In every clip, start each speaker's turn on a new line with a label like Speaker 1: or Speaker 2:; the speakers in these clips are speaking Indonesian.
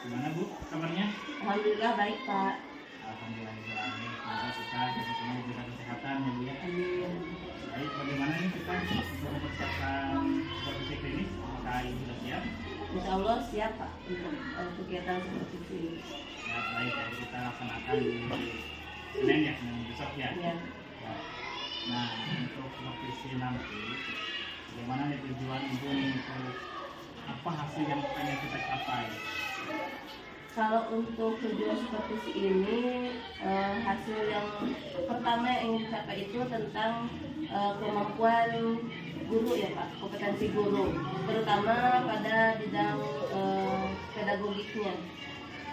Speaker 1: Gimana Bu kabarnya?
Speaker 2: Alhamdulillah baik Pak.
Speaker 1: Alhamdulillah baik. Semoga kita semua diberikan kesehatan ya Bu ya.
Speaker 2: Amin.
Speaker 1: Baik, bagaimana nih kita untuk mempersiapkan supervisi klinis? Apakah Ibu sudah siap?
Speaker 2: Insya Allah siap Pak untuk kegiatan seperti ini.
Speaker 1: Ya, baik, jadi kita laksanakan di Senin ya, Senin besok ya.
Speaker 2: Ya.
Speaker 1: Nah, untuk supervisi nanti, bagaimana nih tujuan Ibu nih untuk apa hasil yang pengen kita capai?
Speaker 2: Kalau untuk tujuan supervisi ini hasil yang pertama yang ingin dicapai itu tentang kemampuan guru ya Pak, kompetensi guru, terutama pada bidang pedagogiknya.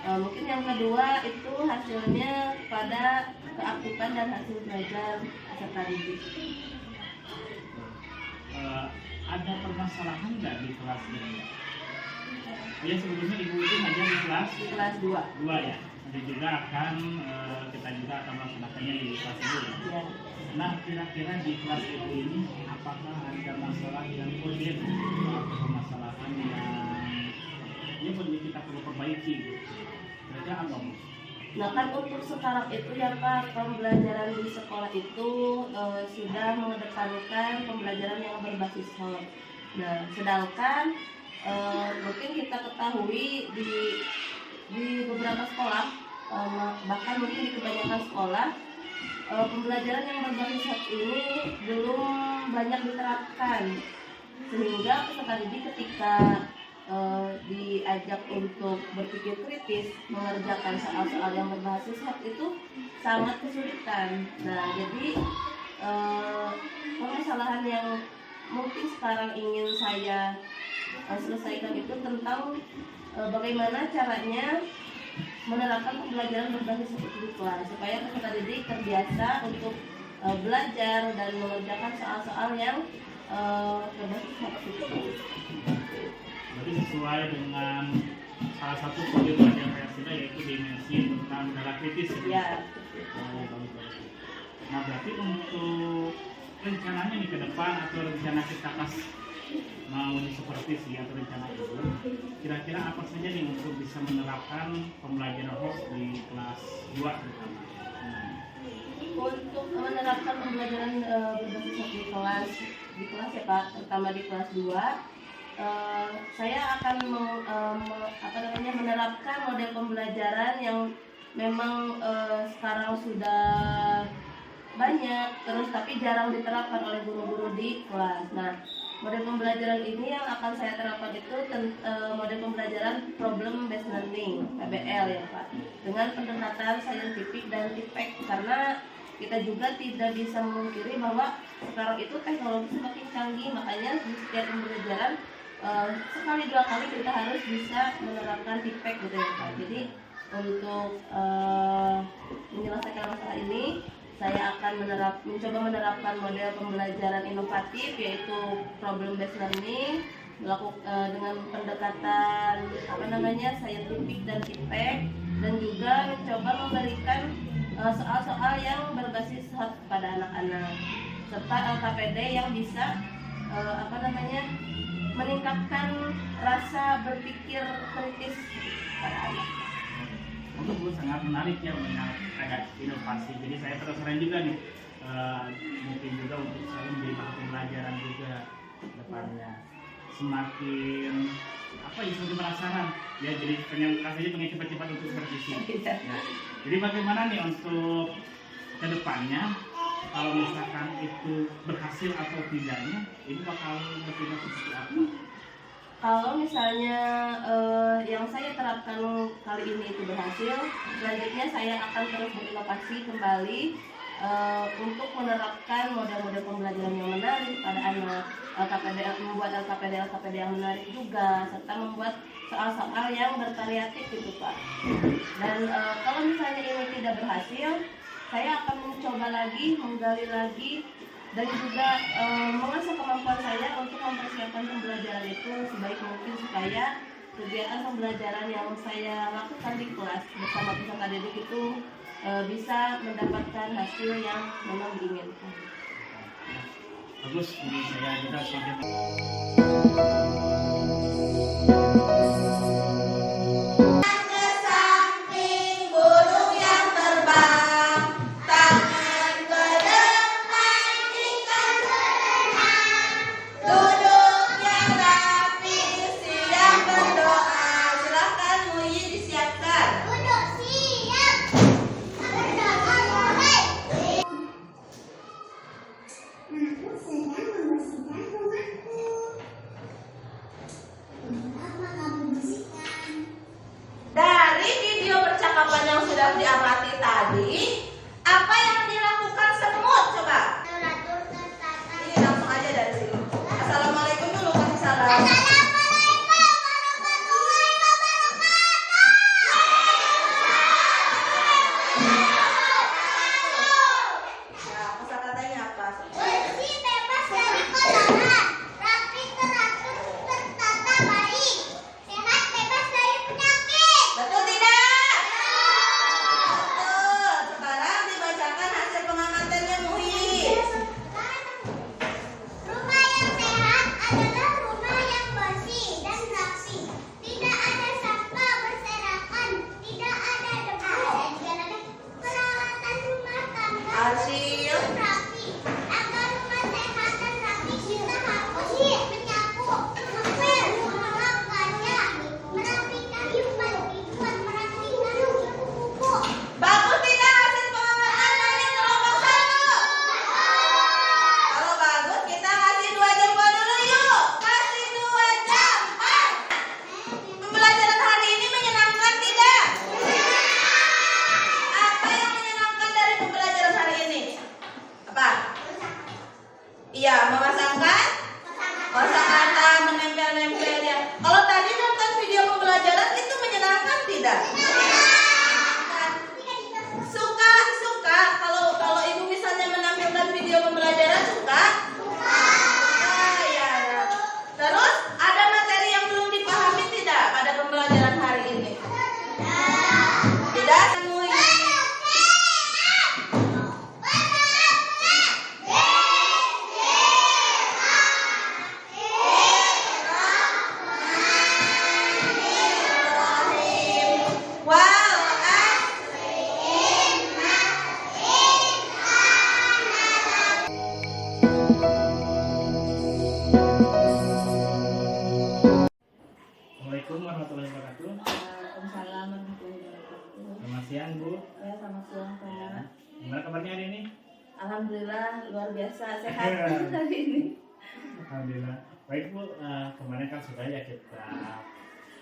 Speaker 2: Mungkin yang kedua itu hasilnya pada keaktifan dan hasil belajar peserta didik.
Speaker 1: Ada permasalahan nggak di kelas ini? Ya sebelumnya Ibu itu ngajar di kelas 2 ya. Nanti juga akan kita juga akan melaksanakannya di kelas 2 ya. Nah kira-kira di kelas Ibu ini apakah ada masalah yang urgent atau permasalahan yang perlu kita perbaiki? Kira-kira apa Bu?
Speaker 2: Nah kan untuk sekarang itu ya Pak, pembelajaran di sekolah itu sudah mengedepankan pembelajaran yang berbasis hot. Nah sedangkan mungkin kita ketahui di beberapa sekolah, bahkan mungkin di kebanyakan sekolah, pembelajaran yang berbasis hot ini belum banyak diterapkan, sehingga peserta didik ketika diajak untuk berpikir kritis mengerjakan soal-soal yang berbasis hot itu sangat kesulitan. Nah jadi permasalahan yang mungkin sekarang ingin saya selesaikan itu tentang bagaimana caranya menerapkan pembelajaran berbasis hot di kelas supaya peserta didik terbiasa untuk belajar dan mengerjakan soal-soal yang berbasis hot itu.
Speaker 1: Berarti sesuai dengan salah satu kode pelajaran Pancasila yaitu dimensi tentang negara kritis
Speaker 2: ya.
Speaker 1: Bagus. Nah berarti untuk rencananya nih ke depan atau rencana kita pas mau di supervisi atau rencana itu kira-kira apa saja nih untuk bisa menerapkan pembelajaran host di kelas 2 terutama?
Speaker 2: Untuk menerapkan pembelajaran berbasis hot di kelas ya Pak, terutama di kelas 2, saya akan menerapkan model pembelajaran yang memang sekarang sudah banyak terus tapi jarang diterapkan oleh guru-guru di kelas. Nah, model pembelajaran ini yang akan saya terapkan itu model pembelajaran problem based learning (PBL) ya Pak, dengan pendekatan saintifik dan tipek, karena kita juga tidak bisa memungkiri bahwa sekarang itu teknologi semakin canggih, makanya di setiap pembelajaran sekali dua kali kita harus bisa menerapkan tipek gitu ya Pak. Jadi untuk menyelesaikan masalah ini saya akan mencoba menerapkan model pembelajaran inovatif yaitu problem based learning dengan pendekatan saintifik dan tipek, dan juga mencoba memberikan soal-soal yang berbasis hot kepada anak-anak serta LKPD yang bisa meningkatkan rasa berpikir kritis pada anak.
Speaker 1: Untuk Bu sangat menarik ya mengenai agak inovasi. Jadi saya penasaran juga nih, mungkin juga untuk saya menjadi bahan pembelajaran juga depannya. Semakin semakin penasaran ya, jadi pengen cepat-cepat untuk supervisi. Ya. Jadi bagaimana nih untuk kedepannya kalau misalkan itu berhasil atau tidaknya, ini bakal bertindak seperti apa?
Speaker 2: Kalau misalnya yang saya terapkan kali ini itu berhasil, selanjutnya saya akan terus berinovasi kembali untuk menerapkan model-model pembelajaran yang menarik pada anak, membuat LKPD yang menarik juga, serta membuat soal-soal yang bervariatif gitu Pak. Dan kalau misalnya ini tidak berhasil, saya akan mencoba lagi, menggali lagi, dan juga mengasah kemampuan saya untuk mempersiapkan pembelajaran itu sebaik mungkin supaya kegiatan pembelajaran yang saya lakukan di kelas bersama peserta didik itu bisa mendapatkan hasil yang memang diinginkan.
Speaker 1: Bagus, ini saya juga semakin
Speaker 3: percakapan yang sudah diamati tadi, apa yang dilakukan semut? Coba. Ini langsung aja dari sini. Assalamualaikum dulu, kasih salam. Nah, kosakatanya apa?
Speaker 4: Bersih, bebas dari kotoran, rapi, teratur, tertata baik, sehat, bebas dari penyakit.
Speaker 3: Betul tidak? Betul. Sekarang dibacakan hasil pengamatannya Muhi.
Speaker 4: Rumah yang sehat adalah rumah yang bersih dan rapi. Tidak ada sampah berserakan, tidak ada debu, dan tidak ada peralatan rumah tangga
Speaker 3: Hasil.
Speaker 4: rapi. Agar rumah sehat dan rapi, kita harus menyapu, mengepel, mengelap kaca, merapikan dibuat merapikan kuku-kuku.
Speaker 3: Bagus tidak hasil pengamatan dari kelompok 1? Kalau bagus kita kasih 2 jempol dulu yuk. Kasih 2 jempol. Pembelajaran hari ini menyenangkan tidak? Apa yang menyenangkan dari pembelajaran hari ini? Apa? Iya, memasangkan kosakata, menempel-nempel ya. Kalau tadi nonton video pembelajaran itu menyenangkan tidak? Suka. Kalau ibu misalnya menampilkan video pembelajaran suka? Ya. Terus ada materi yang belum dipahami tidak pada pembelajaran hari ini? Tidak. Wow,
Speaker 1: Assalamualaikum warahmatullahi wabarakatuh.
Speaker 2: Waalaikumsalam warahmatullahi wabarakatuh.
Speaker 1: Selamat siang Bu.
Speaker 2: Ya, selamat siang Pak.
Speaker 1: Gimana kabarnya hari ini?
Speaker 2: Alhamdulillah luar biasa sehat hari ini.
Speaker 1: Alhamdulillah. Baik Bu, kemarin kan sudah ya kita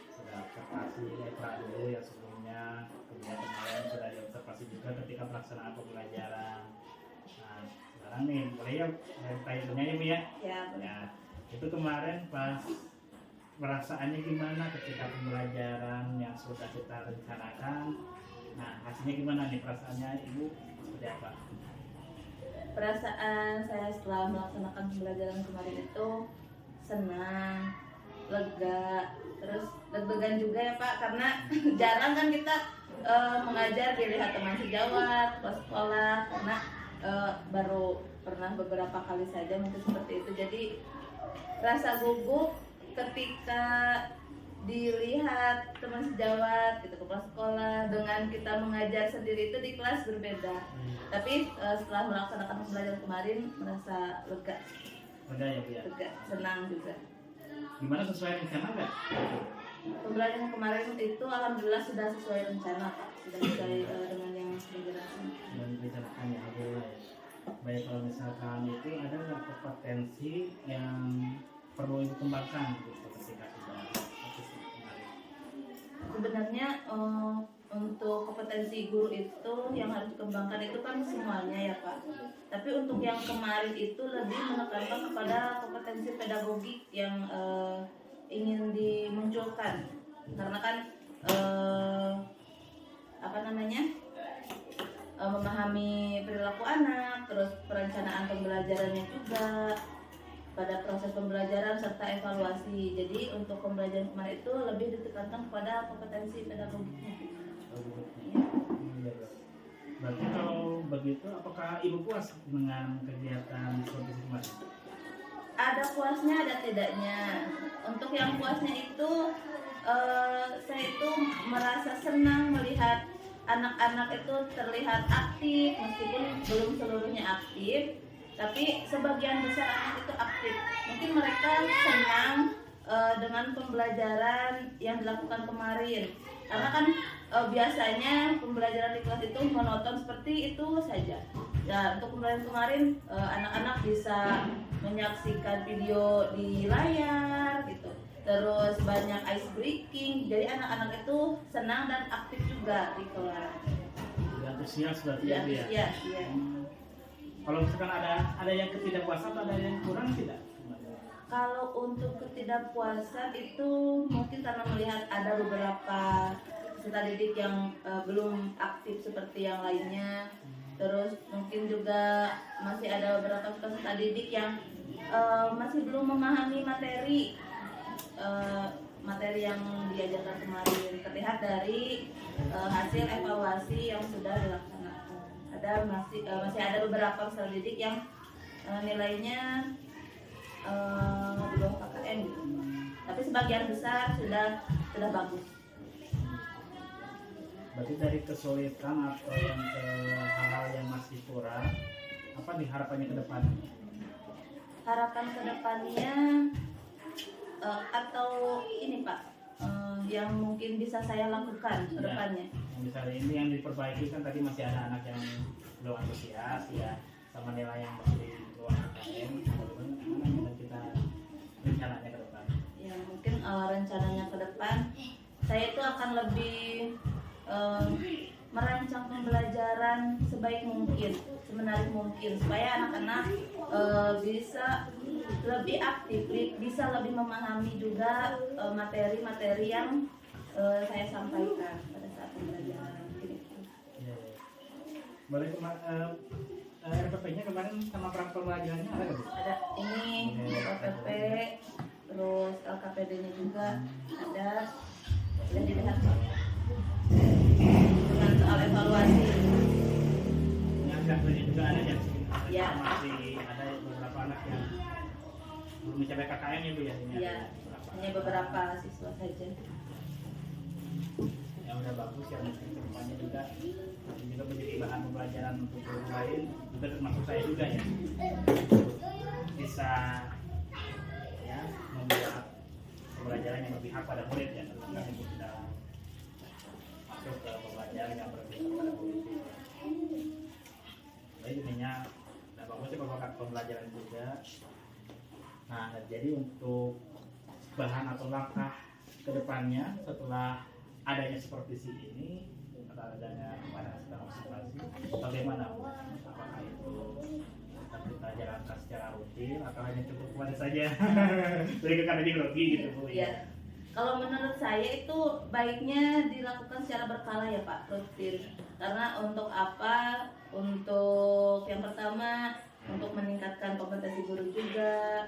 Speaker 1: sudah observasi Eva dulu yang sebelumnya, kemudian kemarin sudah diobservasi juga ketika pelaksanaan pembelajaran. Nah, sekarang nih boleh ya tanya ya Bu ya?
Speaker 2: Ya,
Speaker 1: Ya, itu kemarin pas perasaannya gimana ketika pembelajaran yang sudah kita rencanakan? Nah, hasilnya gimana nih perasaannya Ibu? Seperti apa?
Speaker 2: perasaan saya setelah melaksanakan pembelajaran kemarin itu senang, lega, terus deg-degan juga ya Pak, karena jarang kan kita mengajar dilihat teman sejawat, kelas sekolah, karena baru pernah beberapa kali saja mungkin seperti itu. Jadi rasa gugup ketika dilihat teman sejawat gitu, kepala sekolah, dengan kita mengajar sendiri itu di kelas berbeda. Tapi setelah melaksanakan pembelajaran kemarin merasa lega,
Speaker 1: Udah ya Bu ya?
Speaker 2: lega, senang juga.
Speaker 1: Gimana, sesuai rencana nggak?
Speaker 2: Pembelajaran kemarin itu alhamdulillah sudah sesuai rencana Pak, sudah sesuai dengan yang sudah dilakukan.
Speaker 1: Dan rencanakan ya, alhamdulillah ya. Baik, kalau misalkan itu ada nggak kompetensi yang perlu Ibu kembangkan gitu ketika sudah aktif kemarin?
Speaker 2: Sebenarnya untuk kompetensi guru itu yang harus dikembangkan itu kan semuanya ya Pak. Tapi untuk yang kemarin itu lebih menekankan kepada kompetensi pedagogik yang ingin dimunculkan. Karena kan memahami perilaku anak, terus perencanaan pembelajarannya juga pada proses pembelajaran serta evaluasi. Jadi untuk pembelajaran kemarin itu lebih ditekankan kepada kompetensi pedagogiknya.
Speaker 1: Berarti kalau begitu, apakah Ibu puas dengan kegiatan seperti kemarin?
Speaker 2: Ada puasnya, ada tidaknya. Untuk yang puasnya itu, saya itu merasa senang melihat anak-anak itu terlihat aktif, meskipun belum seluruhnya aktif, tapi sebagian besar anak itu aktif. Mungkin mereka senang dengan pembelajaran yang dilakukan kemarin, karena kan biasanya pembelajaran di kelas itu monoton seperti itu saja. Ya, untuk pembelajaran kemarin anak-anak bisa menyaksikan video di layar gitu, terus banyak ice breaking, jadi anak-anak itu senang dan aktif juga Enggak di kelas.
Speaker 1: Jadi antusias berarti
Speaker 2: Ya,
Speaker 1: ya, Bu, ya.
Speaker 2: ya, ya.
Speaker 1: Kalau misalkan ada yang ketidakpuasan, ada yang kurang tidak?
Speaker 2: Kalau untuk ketidakpuasan itu mungkin karena melihat ada beberapa peserta didik yang belum aktif seperti yang lainnya. Terus mungkin juga masih ada beberapa peserta didik yang masih belum memahami materi yang diajarkan kemarin. Terlihat dari hasil evaluasi yang sudah dilaksanakan. Masih ada beberapa peserta didik yang nilainya di bawah KKM gitu. Tapi sebagian besar sudah bagus.
Speaker 1: Berarti dari kesulitan atau yang hal-hal yang masih kurang, apa nih harapannya ke depan?
Speaker 2: Harapan kedepannya atau ini Pak, yang mungkin bisa saya lakukan ke depannya.
Speaker 1: Misalnya ini yang diperbaiki kan tadi masih ada anak yang belum antusias ya, sama nilai yang masih di bawah KKM. Bagaimana kita rencananya ke depan?
Speaker 2: Ya mungkin rencananya ke depan saya itu akan lebih merancang pembelajaran sebaik mungkin, semenarik mungkin supaya anak-anak bisa lebih aktif, bisa lebih memahami juga materi-materi yang saya sampaikan pada saat pembelajaran.
Speaker 1: Ya. Boleh RPP-nya kemarin sama pembelajarannya ada nggak, Bu?
Speaker 2: Ada ini RPP, terus LKPD-nya juga ada, sudah dilihat Pak. Dengan soal evaluasi.
Speaker 1: Yang satunya juga ada yang
Speaker 2: Ya.
Speaker 1: masih ada beberapa anak yang belum mencapai KKM ya, Bu ya? Ini
Speaker 2: Ya,
Speaker 1: ada
Speaker 2: hanya beberapa siswa saja.
Speaker 1: yang udah bagus ya, mungkin kedepannya juga ini juga menjadi bahan pembelajaran untuk guru lain, juga termasuk saya juga ya, bisa ya membuat pembelajaran yang berpihak pada murid ya, karena ibu sudah masuk ke pembelajaran yang berpihak pada murid. Jadi intinya nah bagus sih pembelajaran juga. Nah jadi untuk bahan atau langkah kedepannya setelah adanya seperti ini atau adanya partisipasi, bagaimana Bu? Apakah itu kita jalankan secara rutin atau hanya cukup kemarin saja dari teknologi gitu Bu?
Speaker 2: Ya, kalau menurut saya itu baiknya dilakukan secara berkala ya Pak, rutin. Karena untuk apa? Untuk yang pertama untuk meningkatkan kompetensi guru juga.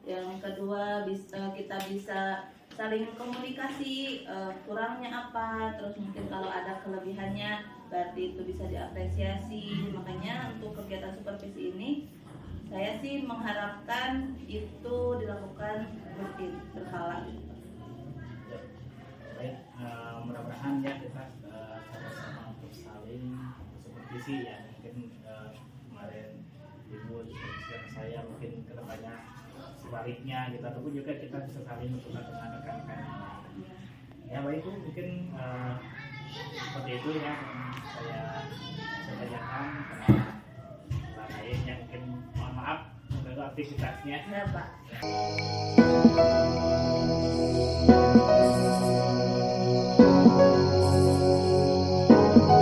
Speaker 2: Yang kedua kita bisa saling komunikasi, kurangnya apa, terus mungkin kalau ada kelebihannya berarti itu bisa diapresiasi. Makanya untuk kegiatan supervisi ini saya sih mengharapkan itu dilakukan rutin berkala.
Speaker 1: Baik, mudah-mudahan ya kita sama-sama untuk saling supervisi ya. Mungkin kemarin Ibu diskusikan saya, mungkin kedepannya sebaliknya gitu, ataupun juga kita bisa saling bertukar dengan rekan-rekan yang lain. Ya baik Bu, mungkin seperti itu ya yang saya tanyakan. Karena lainnya mungkin mohon maaf mengganggu aktivitasnya.
Speaker 2: Ya Pak.